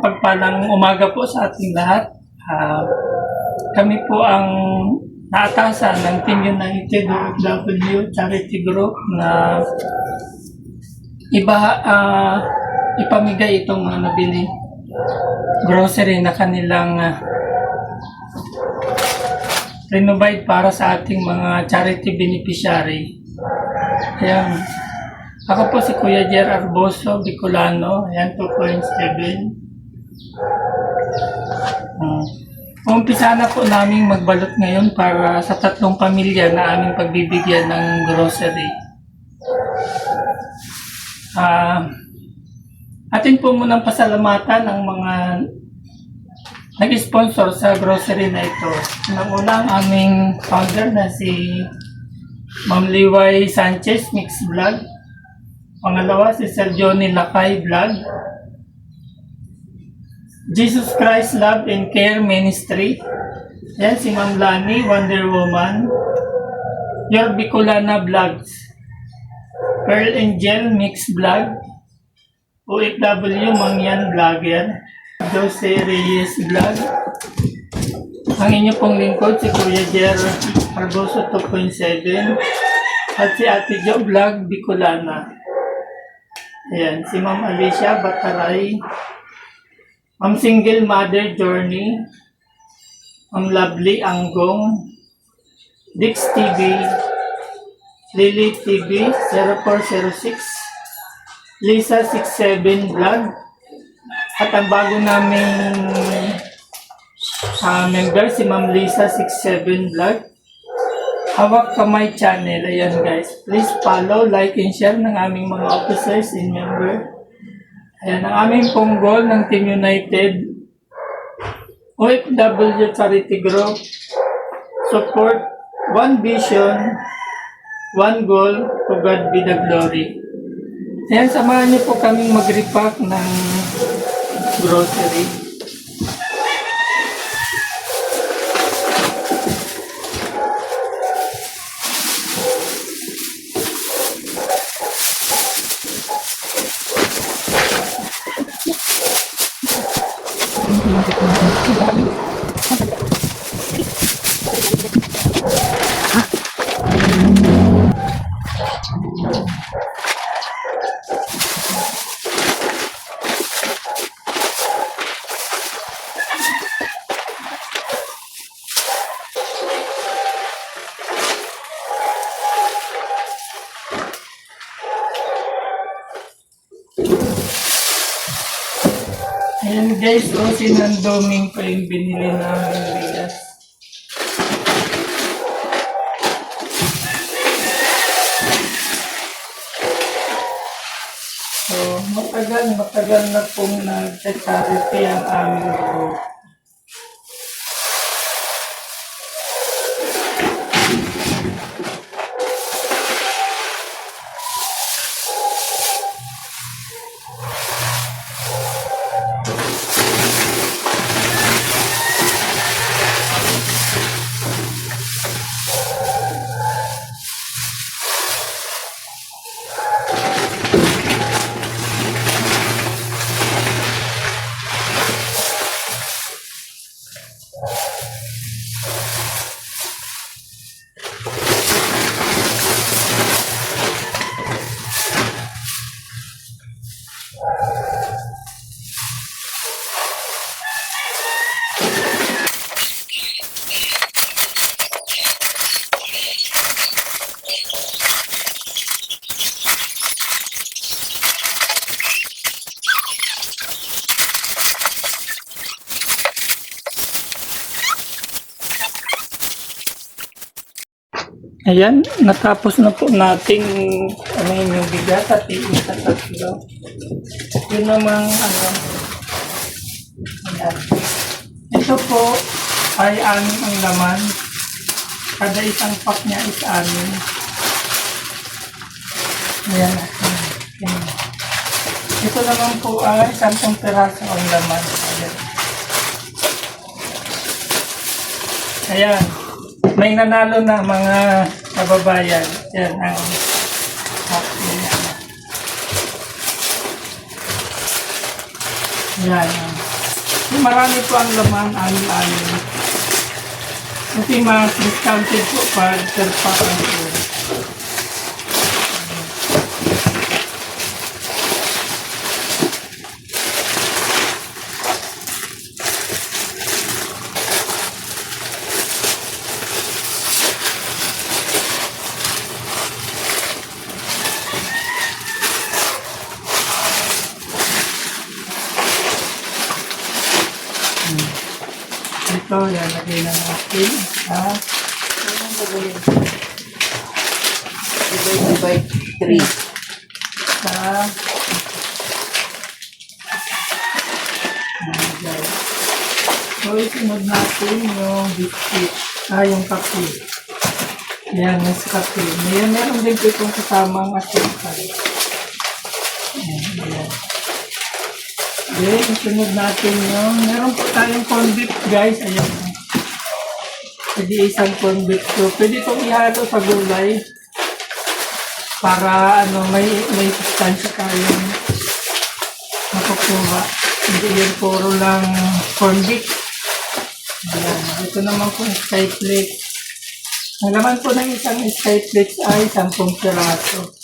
mapagpalang umaga po sa ating lahat. Kami po ang naatasan ng Team United OFW Charity Group na ipamigay itong mga nabili grocery na kanilang renovate para sa ating mga charity beneficiary. Ayan. Ako po si Kuya Jer Arboso, Bicolano. Ayan, 2.7. Umpisa na po namin magbalot ngayon para sa 3 pamilya na aming pagbibigyan ng grocery. Atin po munang pasalamatan ang mga nag-sponsor sa grocery na ito. Unang-una ang aming founder na si Ma'am Liway Sanchez Mix Vlog. Pangalawa si Sir Johnny Lakay Vlog. Jesus Christ Love and Care Ministry. Yan si Ma'am Lani Wonder Woman. Your Bicolana Vlogs. Pearl Angel Mix Vlog. OFW Mangyan Vlogger. Jose Reyes Vlog. Ang inyo pong lingkod si Kuya Jer Arboso 2.7 at si Ate Jo Vlog Bicolana. Ayan, si Ma'am Alicia Bataray, Ma'am Single Mother Journey, Ma'am Lovely Anggong, Dix TV, Lily TV 0406, Lisa 67 Vlog, at ang bago naming member si Ma'am Lisa 67 Vlog. Hawak Kamay Channel. Ayan guys. Please follow, like, and share ng aming mga officers and member. Ayan, ang aming pong goal ng Team United OFW Charity Group. Support, one vision, one goal, to God be the glory. Ayan, samahan niyo po kaming mag-repack ng grocery. Ayan guys, sinandoming pa yung binili namin bigas. So, matagal na pong nag-charity ang aming group. Ayan, natapos na po nating yung bigas at iisa tatlo. Yun namang ayan. Ito po ay 6 ang laman. Kada isang pack niya is 6. Ayan. Ayan. Ito naman po ay 10 piraso ang laman. Ayan. Ayan. May nanalo na mga kababayan. Yan ang yan. Marami po ang laman, anim-anim. Kasi mas discounted po pag per pack ang po. Ito, yan, lagay na natin. Anong gagawin? Divide by 3. Sa so, isunod natin yung biscuit. Yung kape. Yan, yung kape. Meron din po itong kasamang asukal. Yan. Then, isunod natin yung, meron po tayong corned beef, guys. Ayan. Pwede isang corned beef. So, pwede itong ihalo sa gulay para may sustansya tayong makukuha. Hindi yun puro lang corned beef. Ayan. Ito naman po yung sky flakes. Ang laman po ng isang sky flakes ay 10 piraso.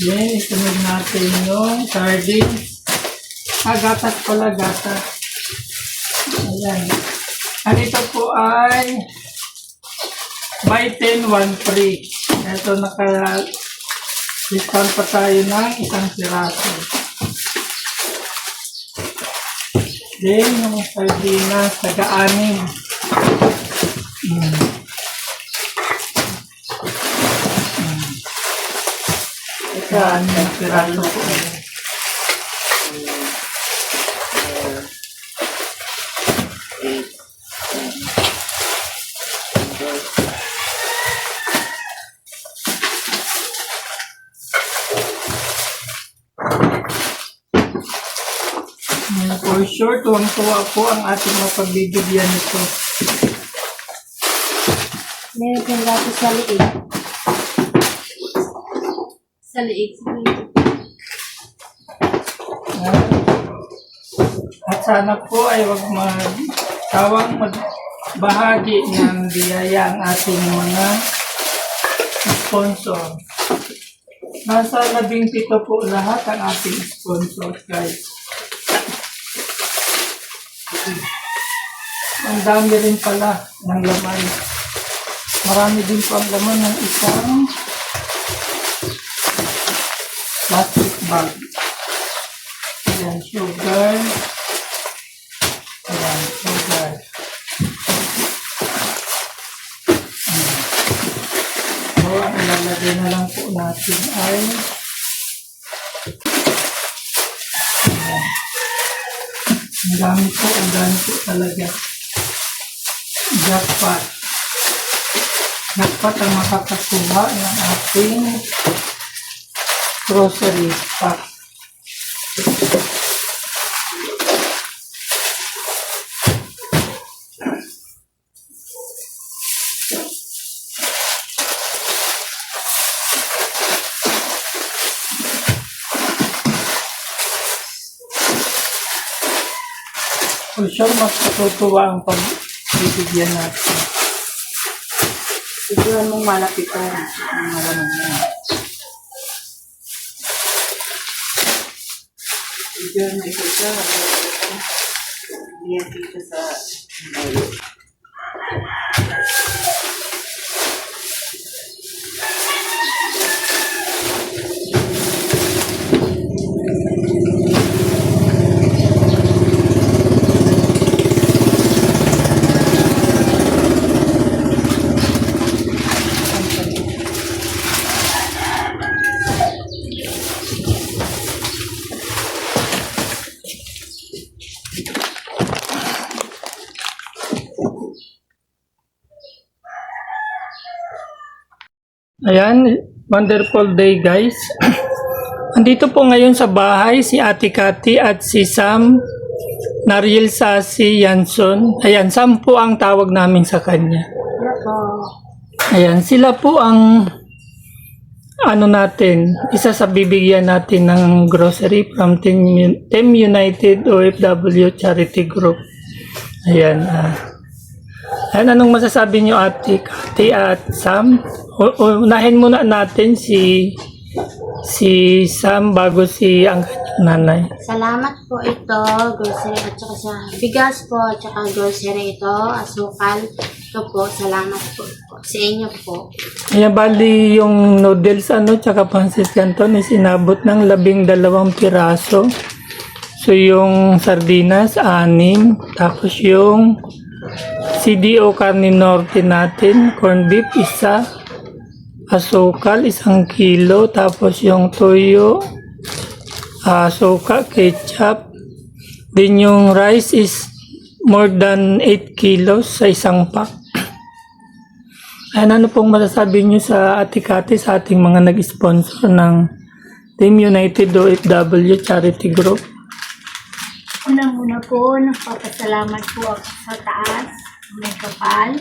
Then, isunod natin yung sardines. Gatas pala, gatas. Ayan. At ito po ay buy 10, 1 free. Ito naka-discount pa tayo ng isang piraso. Then, yung sardinas, taga-anim. Taga-anim piraso po. For sure, tuwang-tuwa po ang ating mapagbibigyan nito. Meron kang gato sa liig. Sa liig. At sana po ay wag tawang magbahagi ng biyaya ang ating mga sponsor. Nasa 17 po lahat ang ating sponsor, guys. Ang dami rin pala ng laman. Marami din po ang laman ng isang plastic bag. Ayan, sugar. Ayan, sugar. So, ang ilalagay na lang po natin ay ayan. Ang dami po talaga. Jackpot. Jackpot ang makakakuha ng ating grocery pack. For sure, mas matutuwa ang pagbibigyan natin. Tignan mong malapitan. Ang malaman mo. Tignan na ito siya. Diyan dito sa mayo. Ayan, wonderful day guys. Andito po ngayon sa bahay si Ate Cathy at si Sam Nariel Sasi Yanson. Ayan, Sam po ang tawag namin sa kanya. Ayan, sila po ang ano natin, isa sa bibigyan natin ng grocery from Team United OFW Charity Group. Ayan. Ayan, anong masasabi nyo, Ate Kati at Sam? Unahin muna natin si Sam bago si ang kanyang nanay. Salamat po ito, grocery at saka sa bigas po at saka grocery ito, asukal. Ito po, salamat po sa inyo po. Ayan, bali yung noodles tsaka pansit canton is inabot ng 12 piraso. So yung sardinas, 6. Tapos yung CDO Carne Norte natin, corned beef, 1. Asukal, 1 kilo. Tapos yung toyo, suka, ketchup. Then yung rice is more than 8 kilos sa isang pack. Ano pong masasabi nyo sa Ate Kati, sa ating mga nag-sponsor ng Team United OFW Charity Group? Unang-una po, nagpapasalamat po ako sa taas, may kapal.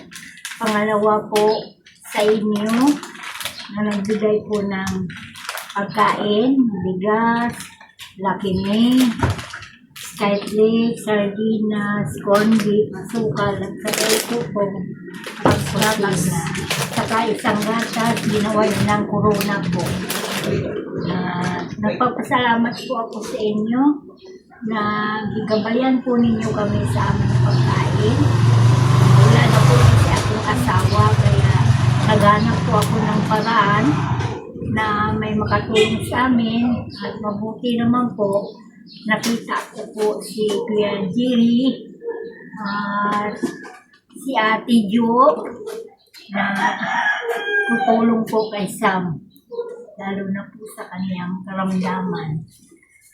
Pangalawa po sa inyo na nagbigay po ng pagkain, bigas, Lucky Me, Skyflake, sardinas, corned beef, asukal, at saka ito po, pagsagas. Saka isang gatas, ginawa niyo ng corona po. Nagpapasalamat po ako sa inyo na gigabayan po ninyo kami sa aming pagkain. Wala na po si aking asawa, kaya naghanap po ako ng paraan na may makatulong sa amin. At mabuti naman po, nakita ko po si Kuya Jerry at si Ate Jo na tutulong po kay Sam, lalo na po sa kaniyang karamdaman.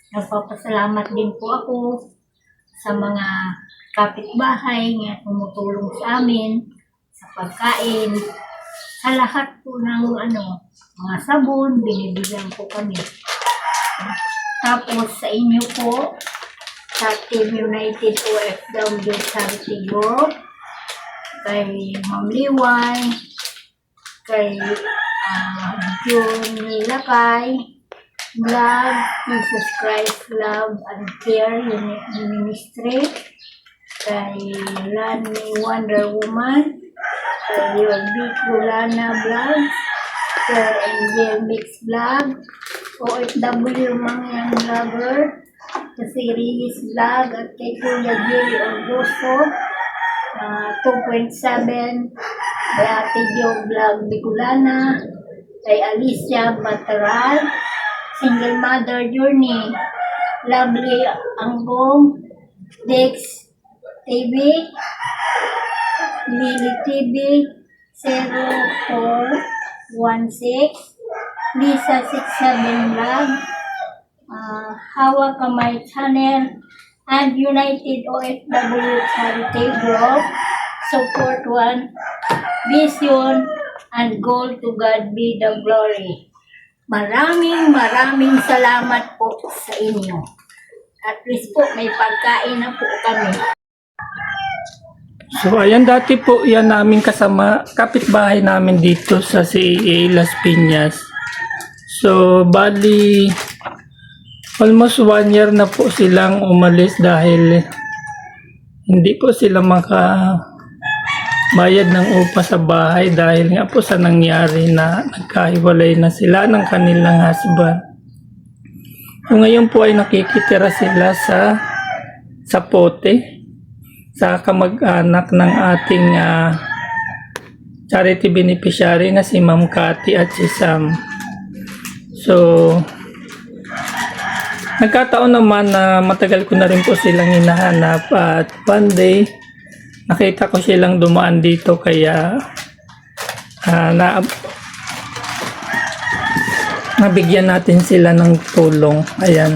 Nagpapasalamat din po ako sa mga kapitbahay na tumutulong sa amin sa pagkain. Sa lahat po ng mga sabon, binibigyan po kami. Tapos sa inyo po, sa Team United OFW Charity Group, kay Ma'am Liway, kay June Nilakay, Vlog, Jesus Christ Love and Care Ministry, kay Lani Wonder Woman, kay Big Gulana Vlog, kay Angel Mix Vlog, OFW Mangyang Vlogger, si Rilis Vlog, at kay Kuya Jerry Augusto, 2.7, kay Ate Jo Vlog Bicolana, kay Alicia Bataral, Single Mother Journey, Lovely Anggong, Dex TV, Lily TV, 0416, Lisa 67 Vlog, Hawa Kamay Channel, and United OFW Charity Group, Support One, Vision, and Goal to God be the glory. Maraming salamat po sa inyo. At least po, may pagkain na po kami. So ayan, dati po yan namin kasama, kapitbahay namin dito sa CEA Las Piñas. So bali, almost 1 year na po silang umalis dahil hindi po sila makabayad ng upa sa bahay dahil nga po sa nangyari na nagkahiwalay na sila ng kanilang husband. So ngayon po ay nakikitira sila sa Pote, sa kamag-anak ng ating charity beneficiary na si Ma'am Kati at si Sam. So nagkataon naman na matagal ko na rin po silang hinahanap at one day nakita ko silang dumaan dito kaya nabigyan natin sila ng tulong. Ayan,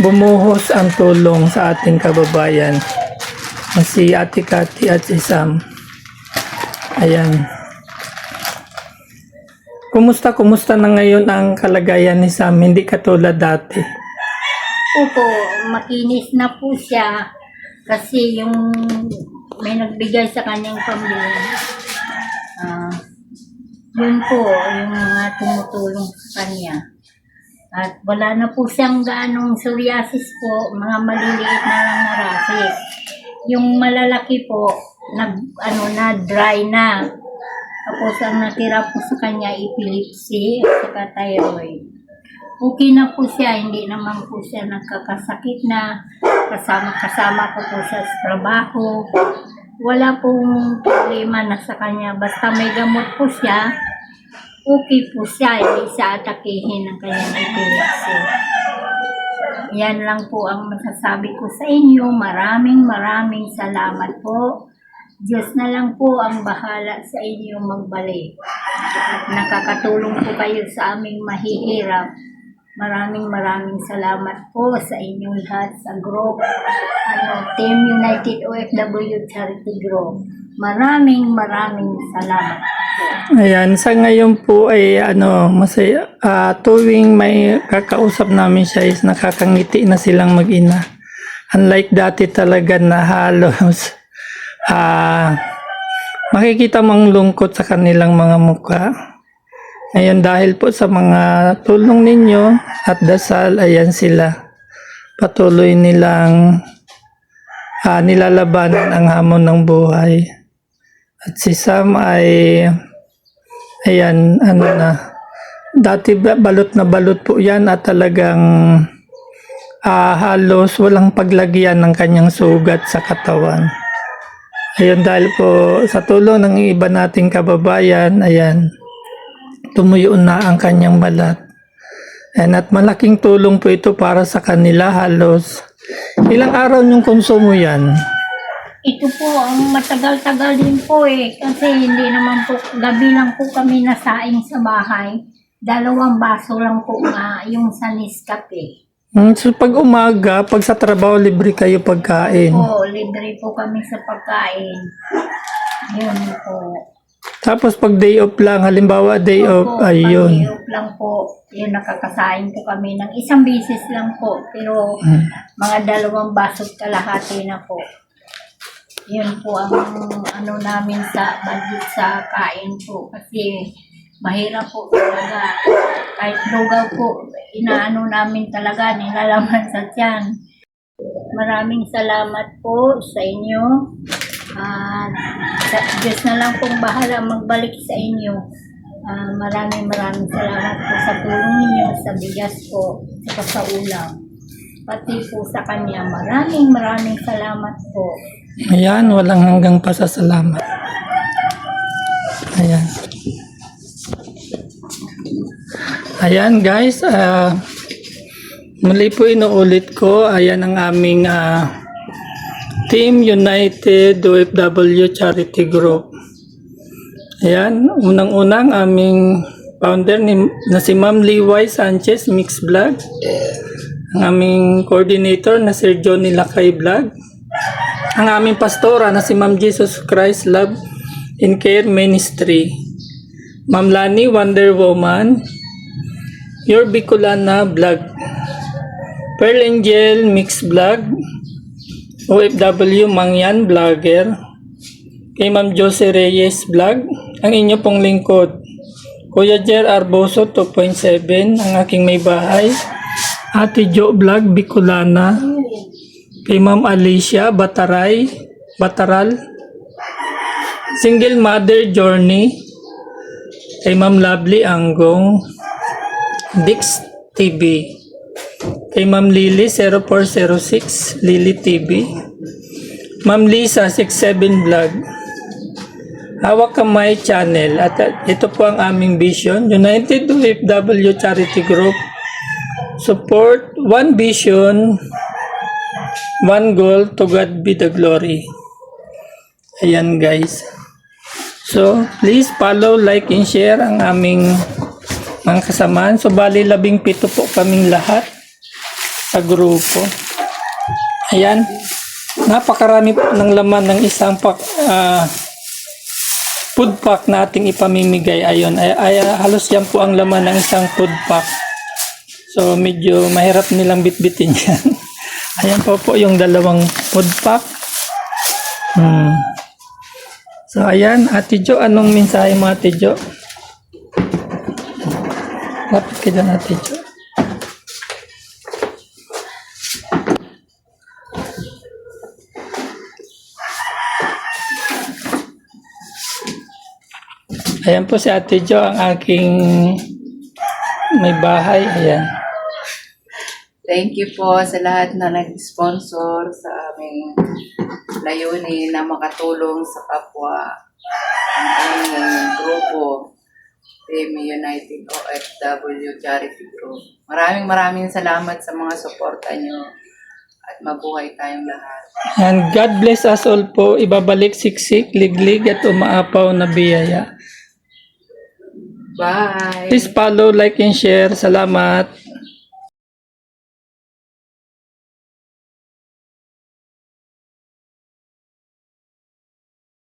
bumuhos ang tulong sa ating kababayan na si Ate Kati at si Sam. Ayan. Kumusta na ngayon ang kalagayan ni Sam? Hindi katulad dati. Opo, makinis na po siya kasi yung may nagbigay sa kanyang pamilya. Yun po, yung mga tumutulong sa kanya. At wala na po siyang gaanong psoriasis po, mga maliliit na lang na rashes. Yung malalaki po, dry na. Tapos ang natira po sa kanya, epilepsy at saka thyroid. Okay na po siya, hindi naman po siya nagkakasakit na. Kasama ko po siya sa trabaho. Wala pong problema na sa kanya. Basta may gamot po siya, okay po siya. Hindi siya atakihin ng kanyang epilepsy. Yan lang po ang masasabi ko sa inyo. Maraming salamat po. Diyos na lang po ang bahala sa inyo magbalik. At nakakatulong po kayo sa aming mahihirap. Maraming salamat po sa inyong lahat sa group. Team United OFW Charity Group. Maraming salamat po. Ayan, sa ngayon po ay masaya. Tuwing may kakausap namin siya is nakakangiti na silang mag-ina. Unlike dati talaga na halos makikita mong lungkot sa kanilang mga mukha. Ngayon dahil po sa mga tulong ninyo at dasal, ayan sila. Patuloy nilang nilalabanan ang hamon ng buhay. At si Sam ay ayan, dati balot na balot po yan at talagang halos walang paglagyan ng kanyang sugat sa katawan. Ayun, dahil po sa tulong ng iba nating kababayan, ayan, tumuyo na ang kanyang balat. At malaking tulong po ito para sa kanila. Halos ilang araw yung konsumo yan? Ito po, ang matagal-tagal din po kasi hindi naman po, gabi lang po kami nasaing sa bahay. 2 baso lang po yung sa Nescafe. So pag umaga, pag sa trabaho, libre kayo pagkain? Oo, libre po kami sa pagkain. Yun po. Tapos pag day off lang, halimbawa day off, ayun. Day off lang po, yun nakakasain po kami ng 1 beses lang po. Pero mga 2 baso't kalahati na po. Yun po ang namin sa budget sa kain po. Kasi mahirap po talaga. Kahit lugaw po, namin talaga, nilalaman sa tiyan. Maraming salamat po sa inyo. Diyos na lang pong bahala magbalik sa inyo. Maraming salamat po sa tulong ninyo, sa bigas po, sa ulam. Pati po sa kanya, maraming salamat po. Ayan, walang hanggang pasasalamat. Ayan. Ayan guys, muli po inuulit ko, ayan ang aming Team United OFW Charity Group. Ayan, unang-unang aming founder na si Ma'am Liway Sanchez Mix Vlog. Ang aming coordinator na Sir Johnny Lakay Vlog. Ang aming pastora na si Ma'am Jesus Christ Love in Care Ministry. Ma'am Lani Wonder Woman, Your Bicolana Vlog, Pearl Angel Mix Vlog, OFW Mangyan Vlogger, kay Ma'am Jose Reyes Vlog, ang inyo pong lingkod, Kuya Jer Arboso 2.7, ang aking may bahay, Ate Jo Vlog Bicolana, kay Ma'am Alicia Bataral, Single Mother Journey, kay Ma'am Lovely Anggong, Dix TV, kay Ma'am Lily 0406 Lily TV, Ma'am Lisa 67 Vlog, Hawak Kamay Channel. At ito po ang aming vision, United OFW Charity Group. Support one vision, one goal, to God be the glory. Ayan guys. So, please follow, like, and share ang aming mga kasamaan. So, bali 17 po kaming lahat sa grupo. Ayan. Napakarami po ng laman ng isang food pack na ating ipamimigay. Ayun. Halos yan po ang laman ng isang food pack. So, medyo mahirap nilang bitbitin yan. Ayan po yung 2 food pack. So, ayan. Ate Jo, anong mensahe mo, Ate Jo? Lapit ka dyan, Ate Jo. Ayan po si Ate Jo, ang aking may bahay. Ayan. Thank you po sa lahat na nag-sponsor sa aming layunin na makatulong sa kapwa ang aming grupo, Team United OFW Charity Group. Maraming salamat sa mga suporta nyo at mabuhay tayong lahat. And God bless us all po. Ibabalik siksik, liglig at umaapaw na biyaya. Bye! Please follow, like, and share. Salamat.